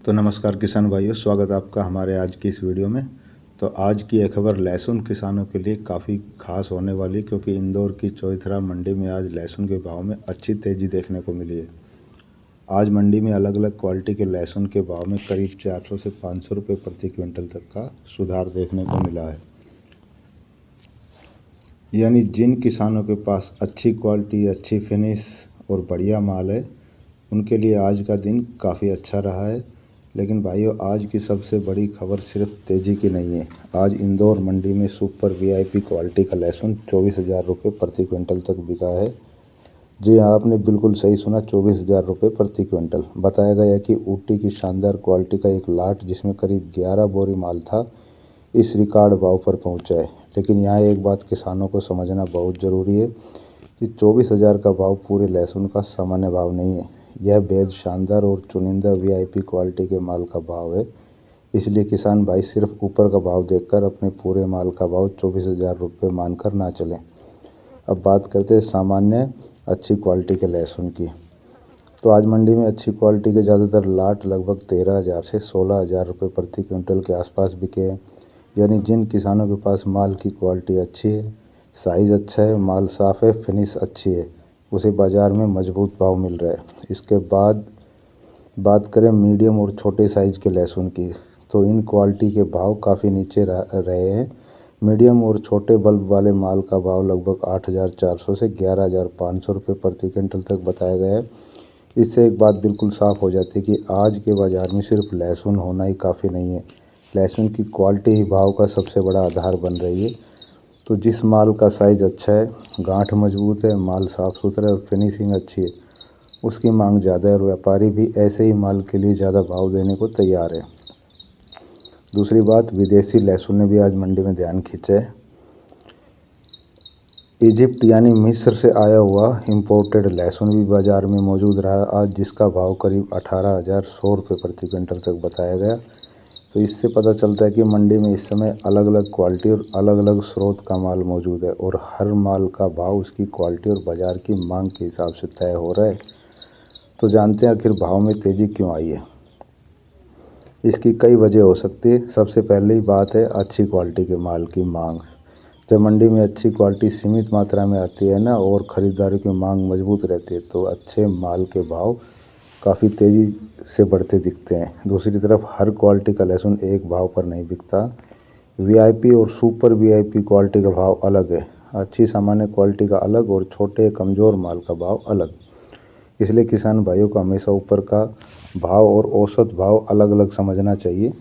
तो नमस्कार किसान भाइयों, स्वागत है आपका हमारे आज की इस वीडियो में। तो आज की यह खबर लहसुन किसानों के लिए काफ़ी खास होने वाली, क्योंकि इंदौर की चौथरा मंडी में आज लहसुन के भाव में अच्छी तेज़ी देखने को मिली है। आज मंडी में अलग अलग क्वालिटी के लहसुन के भाव में करीब 400 से 500 रुपये प्रति क्विंटल तक का सुधार देखने को मिला है। यानी जिन किसानों के पास अच्छी क्वालिटी, अच्छी फिनिश और बढ़िया माल है, उनके लिए आज का दिन काफ़ी अच्छा रहा है। लेकिन भाइयों, आज की सबसे बड़ी खबर सिर्फ तेज़ी की नहीं है। आज इंदौर मंडी में सुपर वीआईपी क्वालिटी का लहसुन 24,000 रुपये प्रति क्विंटल तक बिका है। जी हाँ, आपने बिल्कुल सही सुना, 24,000 रुपये प्रति क्विंटल। बताया गया कि ऊटी की शानदार क्वालिटी का एक लाट जिसमें करीब 11 बोरी माल था, इस रिकॉर्ड भाव पर पहुंचा है। लेकिन यहाँ एक बात किसानों को समझना बहुत ज़रूरी है कि 24,000 का भाव पूरे लहसुन का सामान्य भाव नहीं है। यह बेहद शानदार और चुनिंदा वीआईपी क्वालिटी के माल का भाव है। इसलिए किसान भाई सिर्फ ऊपर का भाव देखकर अपने पूरे माल का भाव 24,000 रुपये मानकर ना चलें। अब बात करते हैं सामान्य अच्छी क्वालिटी के लहसुन की। तो आज मंडी में अच्छी क्वालिटी के ज़्यादातर लाट लगभग 13,000 से 16,000 रुपये प्रति क्विंटल के आसपास बिके हैं। यानी जिन किसानों के पास माल की क्वालिटी अच्छी है, साइज़ अच्छा है, माल साफ़ है, फिनिश अच्छी है, उसे बाज़ार में मजबूत भाव मिल रहा है। इसके बाद बात करें मीडियम और छोटे साइज़ के लहसुन की, तो इन क्वालिटी के भाव काफ़ी नीचे रहे हैं। मीडियम और छोटे बल्ब वाले माल का भाव लगभग 8,400 से 11,500 रुपये प्रति क्विंटल तक बताया गया है। इससे एक बात बिल्कुल साफ़ हो जाती है कि आज के बाज़ार में सिर्फ लहसुन होना ही काफ़ी नहीं है, लहसुन की क्वालिटी ही भाव का सबसे बड़ा आधार बन रही है। तो जिस माल का साइज़ अच्छा है, गांठ मजबूत है, माल साफ़ सुथरा है और फिनिशिंग अच्छी है, उसकी मांग ज़्यादा है और व्यापारी भी ऐसे ही माल के लिए ज़्यादा भाव देने को तैयार है। दूसरी बात, विदेशी लहसुन ने भी आज मंडी में ध्यान खींचा है। इजिप्ट यानी मिस्र से आया हुआ इम्पोर्टेड लहसुन भी बाज़ार में मौजूद रहा आज, जिसका भाव करीब 18,100 रुपये प्रति क्विंटल तक बताया गया। तो इससे पता चलता है कि मंडी में इस समय अलग अलग क्वालिटी और अलग अलग स्रोत का माल मौजूद है और हर माल का भाव उसकी क्वालिटी और बाज़ार की मांग के हिसाब से तय हो रहा है। तो जानते हैं आखिर भाव में तेज़ी क्यों आई है। इसकी कई वजह हो सकती है। सबसे पहली बात है अच्छी क्वालिटी के माल की मांग। जब मंडी में अच्छी क्वालिटी सीमित मात्रा में आती है ना और ख़रीदारों की मांग मजबूत रहती है, तो अच्छे माल के भाव काफ़ी तेज़ी से बढ़ते दिखते हैं। दूसरी तरफ हर क्वालिटी का लहसुन एक भाव पर नहीं बिकता। वीआईपी और सुपर वीआईपी क्वालिटी का भाव अलग है, अच्छी सामान्य क्वालिटी का अलग और छोटे कमज़ोर माल का भाव अलग। इसलिए किसान भाइयों को हमेशा ऊपर का भाव और औसत भाव अलग अलग समझना चाहिए।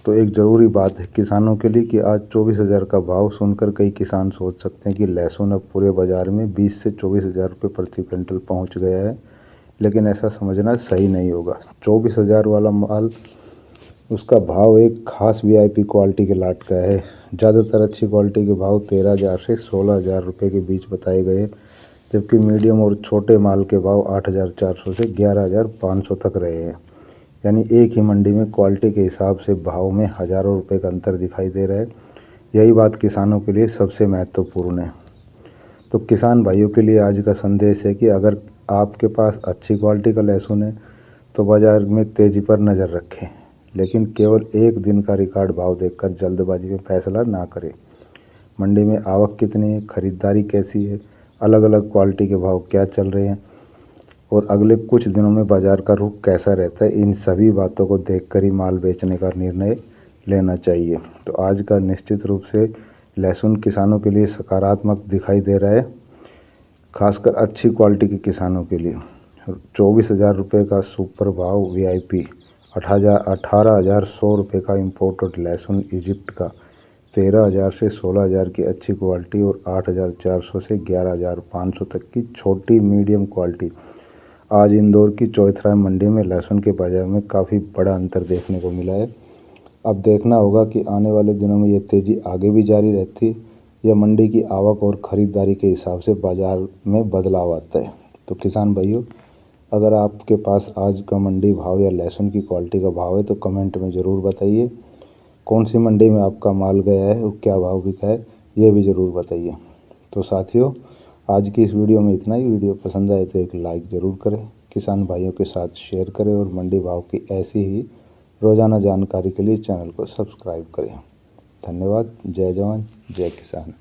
तो एक ज़रूरी बात है किसानों के लिए कि आज 24,000 का भाव सुनकर कई किसान सोच सकते हैं कि लहसुन अब पूरे बाज़ार में 20 से 24,000 रुपये प्रति क्विंटल पहुंच गया है, लेकिन ऐसा समझना सही नहीं होगा। 24,000 वाला माल, उसका भाव एक खास वीआईपी क्वालिटी के लाट का है। ज़्यादातर अच्छी क्वालिटी के भाव 13,000 से 16,000 रुपये के बीच बताए गए, जबकि मीडियम और छोटे माल के भाव 8,400 से 11,500 तक रहे हैं। यानी एक ही मंडी में क्वालिटी के हिसाब से भाव में हज़ारों रुपये का अंतर दिखाई दे रहा है। यही बात किसानों के लिए सबसे महत्वपूर्ण है। तो किसान भाइयों के लिए आज का संदेश है कि अगर आपके पास अच्छी क्वालिटी का लहसुन है तो बाज़ार में तेज़ी पर नज़र रखें, लेकिन केवल एक दिन का रिकॉर्ड भाव देखकर जल्दबाजी में फैसला ना करें। मंडी में आवक कितनी है, ख़रीदारी कैसी है, अलग अलग क्वालिटी के भाव क्या चल रहे हैं और अगले कुछ दिनों में बाज़ार का रुख कैसा रहता है, इन सभी बातों को देखकर ही माल बेचने का निर्णय लेना चाहिए। तो आज का निश्चित रूप से लहसुन किसानों के लिए सकारात्मक दिखाई दे रहा है, खासकर अच्छी क्वालिटी के किसानों के लिए। 24,000 रुपये का सुपर भाव वीआईपी, 18,100 रुपये का इम्पोर्टेड लहसुन इजिप्ट का, 13,000 से 16,000 की अच्छी क्वालिटी और 8,400 से 11,500 तक की छोटी मीडियम क्वालिटी। आज इंदौर की चौथरा मंडी में लहसुन के बाज़ार में काफ़ी बड़ा अंतर देखने को मिला है। अब देखना होगा कि आने वाले दिनों में ये तेज़ी आगे भी जारी रहती या मंडी की आवक और ख़रीदारी के हिसाब से बाज़ार में बदलाव आता है। तो किसान भाइयों, अगर आपके पास आज का मंडी भाव या लहसुन की क्वालिटी का भाव है तो कमेंट में ज़रूर बताइए। कौन सी मंडी में आपका माल गया है और क्या भाव बिका है, ये भी ज़रूर बताइए। तो साथियों, आज की इस वीडियो में इतना ही। वीडियो पसंद आए तो एक लाइक ज़रूर करें, किसान भाइयों के साथ शेयर करें और मंडी भाव की ऐसी ही रोज़ाना जानकारी के लिए चैनल को सब्सक्राइब करें। धन्यवाद। जय जवान जय किसान।